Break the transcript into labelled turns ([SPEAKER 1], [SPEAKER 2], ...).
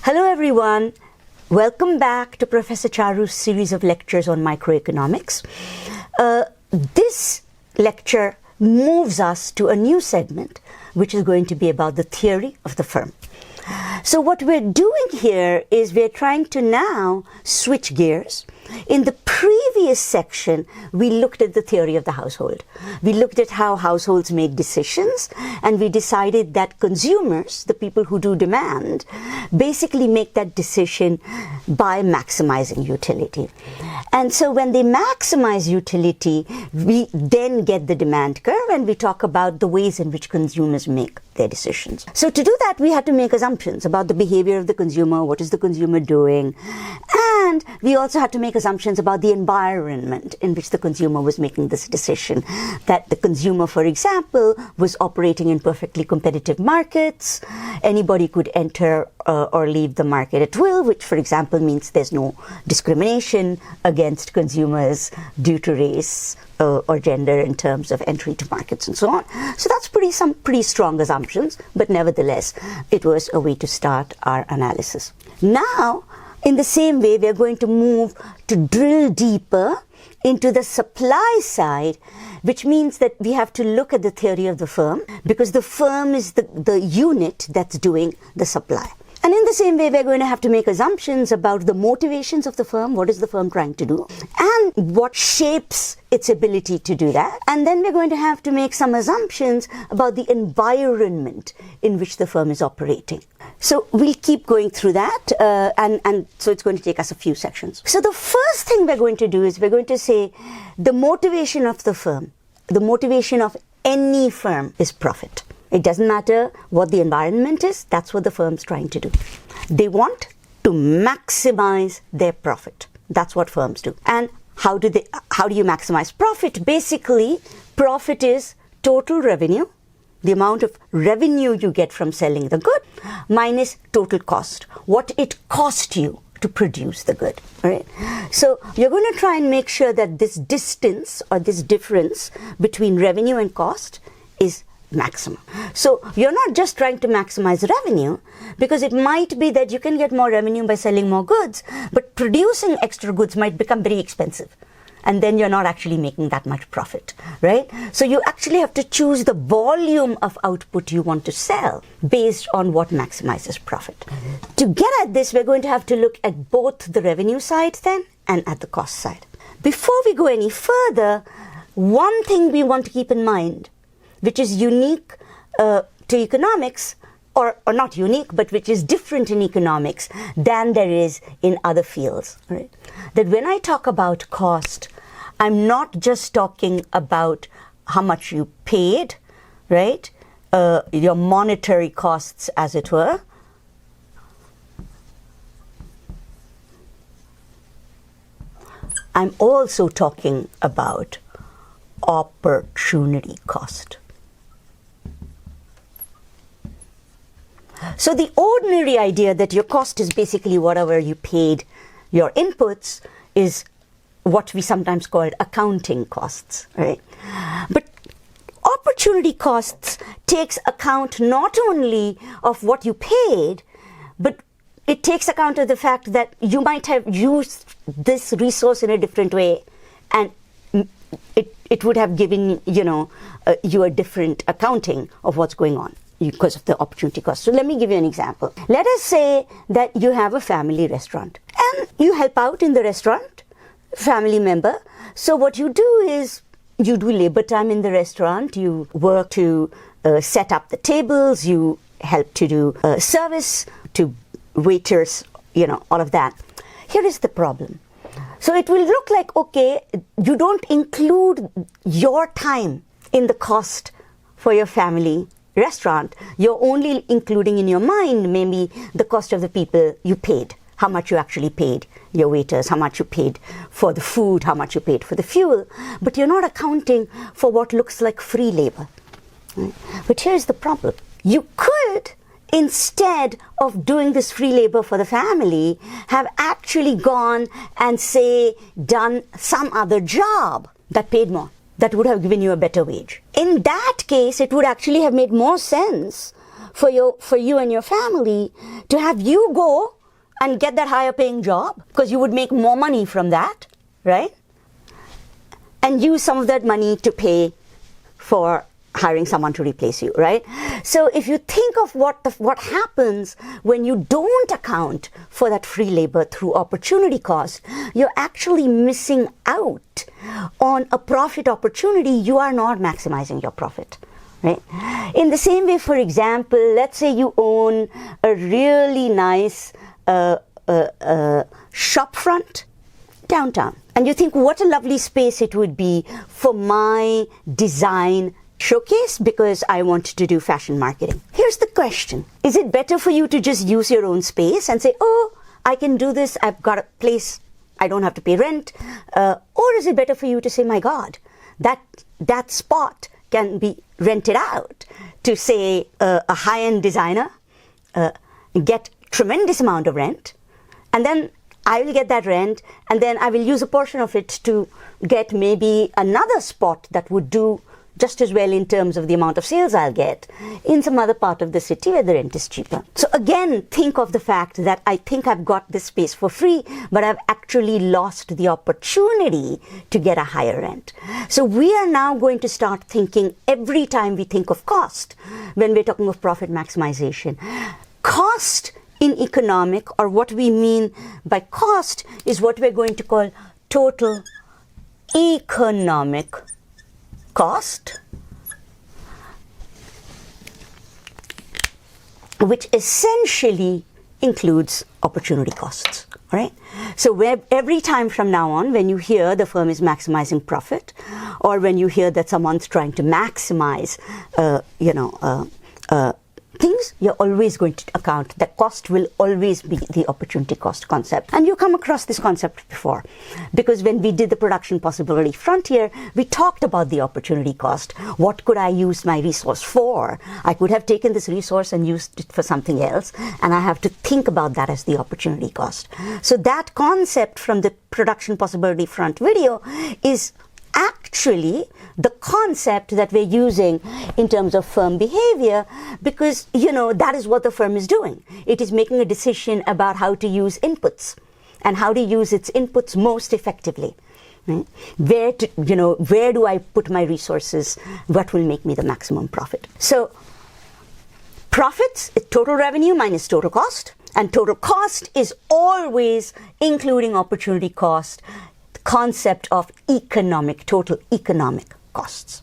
[SPEAKER 1] Hello everyone, welcome back to Professor Charu's series of lectures on microeconomics. This lecture moves us to a new segment which is going to be about the theory of the firm. So what we're doing here is we're trying to now switch gears. In the previous section, we looked at the theory of the household. We looked at how households make decisions, and we decided that consumers, the people who do demand, basically make that decision by maximizing utility. And so when they maximize utility, we then get the demand curve, and we talk about the ways in which consumers make their decisions. So to do that, we had to make assumptions about the behavior of the consumer, what is the consumer doing, and we also had to make assumptions about the environment in which the consumer was making this decision. That the consumer, for example, was operating in perfectly competitive markets. Anybody could enter or leave the market at will, which, for example, means there's no discrimination against consumers due to race or gender in terms of entry to markets and so on. So that's some pretty strong assumptions, but nevertheless, it was a way to start our analysis. Now, in the same way, we are going to move to drill deeper into the supply side, which means that we have to look at the theory of the firm, because the firm is the unit that's doing the supply. And in the same way, we're going to have to make assumptions about the motivations of the firm, what is the firm trying to do, and what shapes its ability to do that. And then we're going to have to make some assumptions about the environment in which the firm is operating. So we'll keep going through that, and so it's going to take us a few sections. So the first thing we're going to do is we're going to say the motivation of the firm, the motivation of any firm is profit. It doesn't matter what the environment is, that's what the firm's trying to do. They want to maximize their profit. That's what firms do. And how do you maximize profit? Basically, profit is total revenue, the amount of revenue you get from selling the good, minus total cost, what it cost you to produce the good. Right? So you're going to try and make sure that this distance or this difference between revenue and cost is maximum. So you're not just trying to maximize revenue, because it might be that you can get more revenue by selling more goods, but producing extra goods might become very expensive. And then you're not actually making that much profit, right? So you actually have to choose the volume of output you want to sell based on what maximizes profit. To get at this, we're going to have to look at both the revenue side then and at the cost side. Before we go any further, one thing we want to keep in mind, which is unique to economics, or not unique, but which is different in economics than there is in other fields, right? That when I talk about cost, I'm not just talking about how much you paid, right? Your monetary costs, as it were. I'm also talking about opportunity cost. So the ordinary idea that your cost is basically whatever you paid your inputs is what we sometimes call accounting costs, right? But opportunity costs takes account not only of what you paid, but it takes account of the fact that you might have used this resource in a different way, and it would have given you a different accounting of what's going on because of the opportunity cost. So let me give you an example. Let us say that you have a family restaurant and you help out in the restaurant, family member. So what you do is you do labor time in the restaurant, you work to set up the tables, you help to do service to waiters, all of that. Here is the problem. So it will look like, okay, you don't include your time in the cost for your family restaurant. You're only including in your mind maybe the cost of the people you paid, how much you actually paid your waiters, how much you paid for the food, how much you paid for the fuel, but you're not accounting for what looks like free labor. Right? But here's the problem. You could, instead of doing this free labor for the family, have actually gone and, say, done some other job that paid more, that would have given you a better wage. In that case, it would actually have made more sense for you and your family to have you go and get that higher paying job, because you would make more money from that, right? And use some of that money to pay for hiring someone to replace you, right? So if you think of what happens when you don't account for that free labor through opportunity cost, you're actually missing out on a profit opportunity. You are not maximizing your profit, right? In the same way, for example, let's say you own a really nice shop front downtown, and you think what a lovely space it would be for my design showcase because I want to do fashion marketing. Here's the question. Is it better for you to just use your own space and say, oh, I can do this, I've got a place, I don't have to pay rent? Or is it better for you to say, my God, that spot can be rented out to, say, a high-end designer, get tremendous amount of rent, and then I will get that rent, and then I will use a portion of it to get maybe another spot that would do just as well in terms of the amount of sales I'll get in some other part of the city where the rent is cheaper. So again, think of the fact that I think I've got this space for free, but I've actually lost the opportunity to get a higher rent. So we are now going to start thinking every time we think of cost, when we're talking of profit maximization. Cost in economic, or what we mean by cost, is what we're going to call total economic cost, which essentially includes opportunity costs, right? So every time from now on, when you hear the firm is maximizing profit, or when you hear that someone's trying to maximize, things, you're always going to account that cost will always be the opportunity cost concept. And you come across this concept before, because when we did the production possibility frontier, we talked about the opportunity cost. What could I use my resource for? I could have taken this resource and used it for something else, and I have to think about that as the opportunity cost. So that concept from the production possibility front video is actually the concept that we're using in terms of firm behavior, because, that is what the firm is doing. It is making a decision about how to use inputs and how to use its inputs most effectively. Right? Where do I put my resources? What will make me the maximum profit? So profits is total revenue minus total cost, and total cost is always including opportunity cost, concept of total economic costs.